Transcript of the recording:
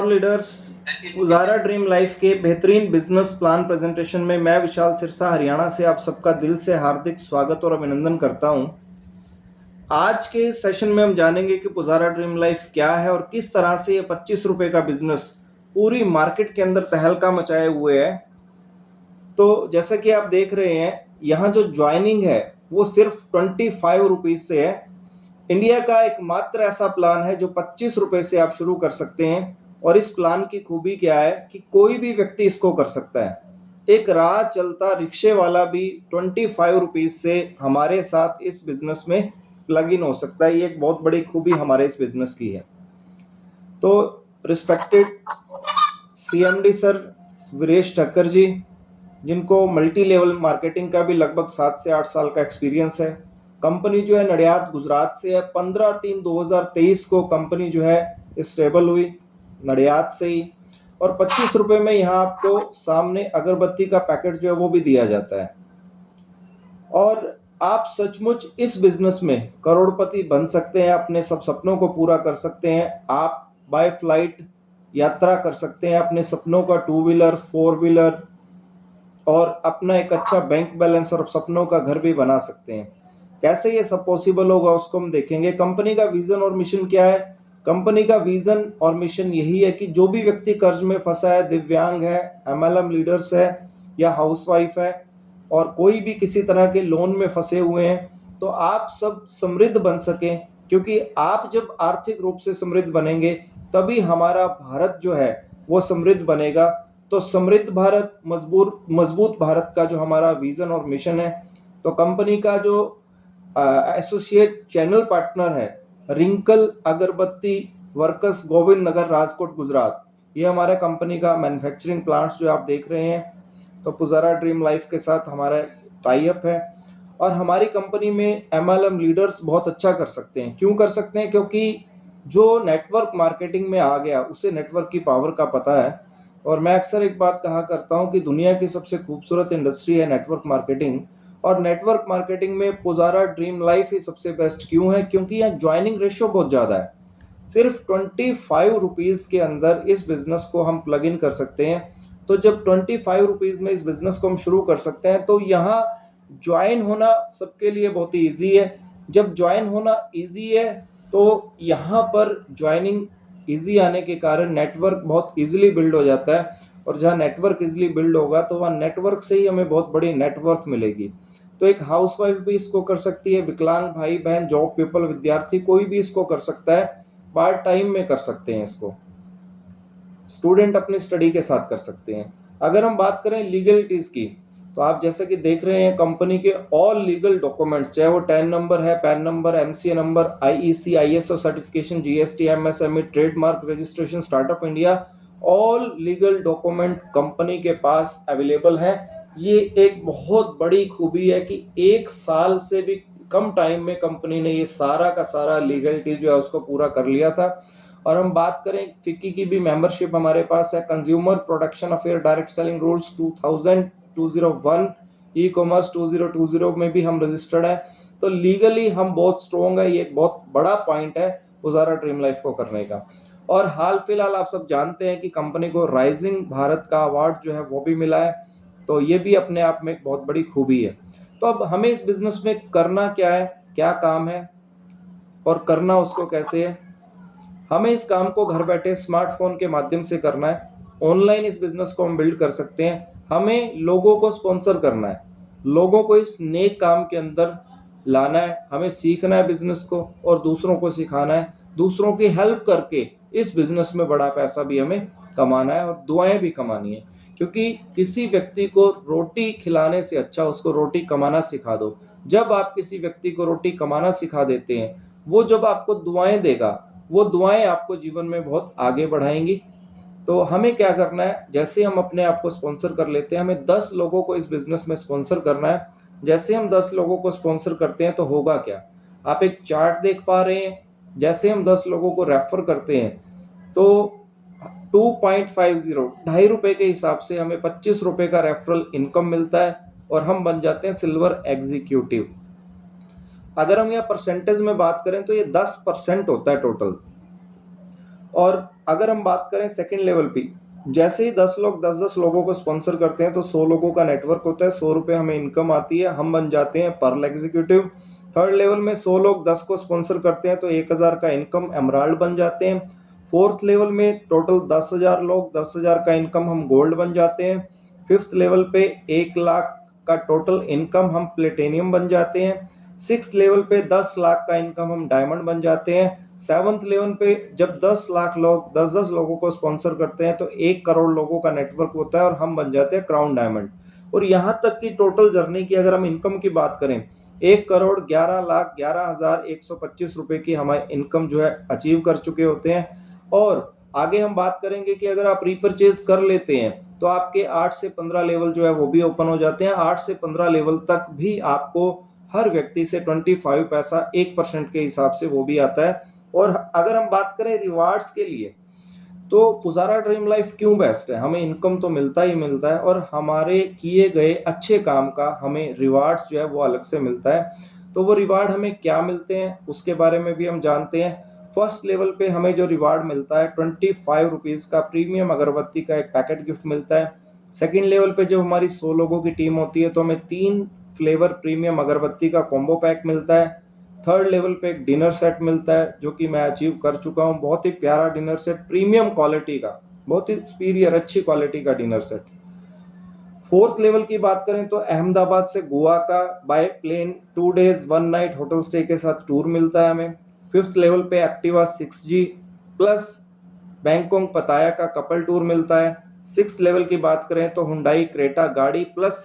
Leaders गुजारा dream life के बेहतरीन बिजनेस प्लान प्रेजेंटेशन में मैं विशाल सिरसा हरियाणा से आप सबका दिल से हार्दिक स्वागत और अभिनंदन करता हूं। आज के इस सेशन में हम जानेंगे कि पुजारा ड्रीम लाइफ क्या है और किस तरह से ये 25 रुपए का बिजनेस पूरी मार्केट के अंदर तहलका मचाए हुए है। तो जैसा कि आप देख रहे हैं, यहाँ जो ज्वाइनिंग है वो सिर्फ 25 रुपीज से है। इंडिया का एकमात्र ऐसा प्लान है जो 25 रुपए से आप शुरू कर सकते हैं। और इस प्लान की खूबी क्या है कि कोई भी व्यक्ति इसको कर सकता है। एक राह चलता रिक्शे वाला भी 25 रुपीज से हमारे साथ इस बिजनेस में प्लग इन हो सकता है। ये एक बहुत बड़ी खूबी हमारे इस बिजनेस की है। तो respected CMD sir Viresh Thakkar ji, जिनको मल्टी लेवल मार्केटिंग का भी लगभग 7 से 8 साल का एक्सपीरियंस है। कंपनी जो है नडियाद गुजरात से है। 15/3/2023 को कंपनी जो है स्टेबल हुई नडियाद से ही। और 25 रुपए में यहाँ आपको सामने अगरबत्ती का पैकेट जो है वो भी दिया जाता है। और आप सचमुच इस बिजनेस में करोड़पति बन सकते हैं, अपने सब सपनों को पूरा कर सकते हैं। आप बाय फ्लाइट यात्रा कर सकते हैं, अपने सपनों का 2 व्हीलर 4 व्हीलर और अपना एक अच्छा बैंक बैलेंस और सपनों का घर भी बना सकते हैं। कैसे ये सब पॉसिबल होगा उसको हम देखेंगे। कंपनी का विजन और मिशन क्या है? कंपनी का विजन और मिशन यही है कि जो भी व्यक्ति कर्ज में फंसा है, दिव्यांग है, एमएलएम लीडर्स है या हाउसवाइफ है और कोई भी किसी तरह के लोन में फंसे हुए हैं, तो आप सब समृद्ध बन सकें। क्योंकि आप जब आर्थिक रूप से समृद्ध बनेंगे तभी हमारा भारत जो है वो समृद्ध बनेगा। तो समृद्ध भारत, मजबूत भारत का जो हमारा विजन और मिशन है। तो कंपनी का जो एसोसिएट चैनल पार्टनर है रिंकल अगरबत्ती वर्कर्स, गोविंद नगर, राजकोट, गुजरात, ये हमारा कंपनी का मैन्युफैक्चरिंग प्लांट्स जो आप देख रहे हैं। तो पुजारा ड्रीम लाइफ के साथ हमारा टाई अप है। और हमारी कंपनी में एमएलएम लीडर्स बहुत अच्छा कर सकते हैं। क्यों कर सकते हैं? क्योंकि जो नेटवर्क मार्केटिंग में आ गया उसे नेटवर्क की पावर का पता है। और मैं अक्सर एक बात कहा करता हूं कि दुनिया की सबसे खूबसूरत इंडस्ट्री है नेटवर्क मार्केटिंग। और नेटवर्क मार्केटिंग में पुजारा ड्रीम लाइफ ही सबसे बेस्ट क्यों है? क्योंकि यहाँ ज्वाइनिंग रेशियो बहुत ज़्यादा है। सिर्फ 25 रुपीज़ के अंदर इस बिज़नेस को हम प्लग इन कर सकते हैं। तो जब 25 रुपीज़ में इस बिज़नेस को हम शुरू कर सकते हैं तो यहाँ ज्वाइन होना सबके लिए बहुत ही ईजी है। जब ज्वाइन होना ईजी है तो यहाँ पर ज्वाइनिंग ईजी आने के कारण नेटवर्क बहुत ईजिली बिल्ड हो जाता है। और जहाँ नेटवर्क ईजिली बिल्ड होगा तो वहाँ नेटवर्क से ही हमें बहुत बड़ी नेटवर्थ मिलेगी। तो एक हाउसवाइफ भी इसको कर सकती है, विकलांग भाई बहन, जॉब पीपल, विद्यार्थी, कोई भी इसको कर सकता है। पार्ट टाइम में कर सकते हैं इसको, स्टूडेंट अपनी स्टडी के साथ कर सकते हैं। अगर हम बात करें लीगलिटीज की, तो आप जैसे कि देख रहे हैं कंपनी के ऑल लीगल डॉक्यूमेंट्स, चाहे वो टैन नंबर है, pan number, MCA number, IEC, ISO certification, GST, MSME, trademark registration, startup India, all legal document company के पास अवेलेबल है। ये एक बहुत बड़ी खूबी है कि 1 साल से भी कम टाइम में कंपनी ने ये सारा का सारा लीगलिटी जो है उसको पूरा कर लिया था। और हम बात करें फिक्की की भी मेंबरशिप हमारे पास है। Consumer protection affair direct selling rules 2001, e commerce 2020 में भी हम रजिस्टर्ड है। तो लीगली हम बहुत स्ट्रॉन्ग है। ये एक बहुत बड़ा पॉइंट है पुजारा ड्रीम लाइफ को करने का। और हाल फिलहाल आप सब जानते हैं कि कंपनी को राइजिंग भारत का अवार्ड जो है वो भी मिला है। तो ये भी अपने आप में एक बहुत बड़ी खूबी है। तो अब हमें इस बिजनेस में करना क्या है, क्या काम है और करना उसको कैसे है? हमें इस काम को घर बैठे स्मार्टफोन के माध्यम से करना है। ऑनलाइन इस बिजनेस को हम बिल्ड कर सकते हैं। हमें लोगों को स्पॉन्सर करना है, लोगों को इस नेक काम के अंदर लाना है। हमें सीखना है बिजनेस को और दूसरों को सिखाना है। दूसरों की हेल्प करके इस बिजनेस में बड़ा पैसा भी हमें कमाना है और दुआएं भी कमानी है। क्योंकि किसी व्यक्ति को रोटी खिलाने से अच्छा उसको रोटी कमाना सिखा दो। जब आप किसी व्यक्ति को रोटी कमाना सिखा देते हैं, वो जब आपको दुआएं देगा, वो दुआएं आपको जीवन में बहुत आगे बढ़ाएंगी। तो हमें क्या करना है, जैसे हम अपने आप को स्पॉन्सर कर लेते हैं, हमें 10 लोगों को इस बिजनेस में स्पॉन्सर करना है। जैसे हम 10 लोगों को स्पॉन्सर करते हैं तो होगा क्या, आप एक चार्ट देख पा रहे हैं। जैसे हम 10 लोगों को रेफर करते हैं तो 2.50 ₹2.5 के हिसाब से हमें 25 रुपए का रेफरल इनकम मिलता है और हम बन जाते हैं सिल्वर एग्जीक्यूटिव। अगर हम यहाँ परसेंटेज में बात करें तो ये 10% होता है टोटल। और अगर हम बात करें सेकंड लेवल पे, जैसे ही 10 लोग 10-10 लोगों को स्पॉन्सर करते हैं तो 100 लोगों का नेटवर्क होता है, 100 रुपये हमें इनकम आती है, हम बन जाते हैं पर्ल एग्जीक्यूटिव। थर्ड लेवल में 100 लोग 10 को स्पॉन्सर करते हैं तो 1000 का इनकम एमराल्ड बन जाते हैं। फोर्थ लेवल में टोटल 10,000 लोग 10,000 का इनकम हम गोल्ड बन जाते हैं। फिफ्थ लेवल पे 1 लाख का टोटल इनकम हम प्लेटिनियम बन जाते हैं। सिक्स लेवल पे 10 लाख का इनकम हम डायमंड बन जाते हैं। सेवंथ लेवल पे जब 10 लाख लोग 10-10 लोगों को स्पॉन्सर करते हैं तो 1 करोड़ लोगों का नेटवर्क होता है और हम बन जाते हैं क्राउन डायमंड। और यहाँ तक की टोटल जर्नी की अगर हम इनकम की बात करें, 1,11,11,125 रुपए की हमारी इनकम जो है अचीव कर चुके होते हैं। और आगे हम बात करेंगे कि अगर आप रीपरचेज कर लेते हैं तो आपके 8 से 15 लेवल जो है वो भी ओपन हो जाते हैं। 8 से 15 लेवल तक भी आपको हर व्यक्ति से 25 पैसा 1% के हिसाब से वो भी आता है। और अगर हम बात करें रिवार्ड्स के लिए, तो पुजारा ड्रीम लाइफ क्यों बेस्ट है? हमें इनकम तो मिलता ही मिलता है और हमारे किए गए अच्छे काम का हमें रिवार्ड्स जो है वो अलग से मिलता है। तो वो रिवार्ड हमें क्या मिलते हैं उसके बारे में भी हम जानते हैं। फर्स्ट लेवल पे हमें जो रिवार्ड मिलता है 25 रुपीज़ का प्रीमियम अगरबत्ती का एक पैकेट गिफ्ट मिलता है। सेकेंड लेवल पे जब हमारी 100 लोगों की टीम होती है तो हमें 3 फ्लेवर प्रीमियम अगरबत्ती का कॉम्बो पैक मिलता है। थर्ड लेवल पे एक डिनर सेट मिलता है जो कि मैं अचीव कर चुका हूँ। बहुत ही प्यारा डिनर सेट, प्रीमियम क्वालिटी का, बहुत ही सुपीरियर अच्छी क्वालिटी का डिनर सेट। फोर्थ लेवल की बात करें तो अहमदाबाद से गोवा का by plane 2 days 1 night hotel stay के साथ टूर मिलता है हमें। फिफ्थ लेवल पे Activa 6G plus Bangkok Pattaya का कपल टूर मिलता है। सिक्स लेवल की बात करें तो हुंडई क्रेटा गाड़ी प्लस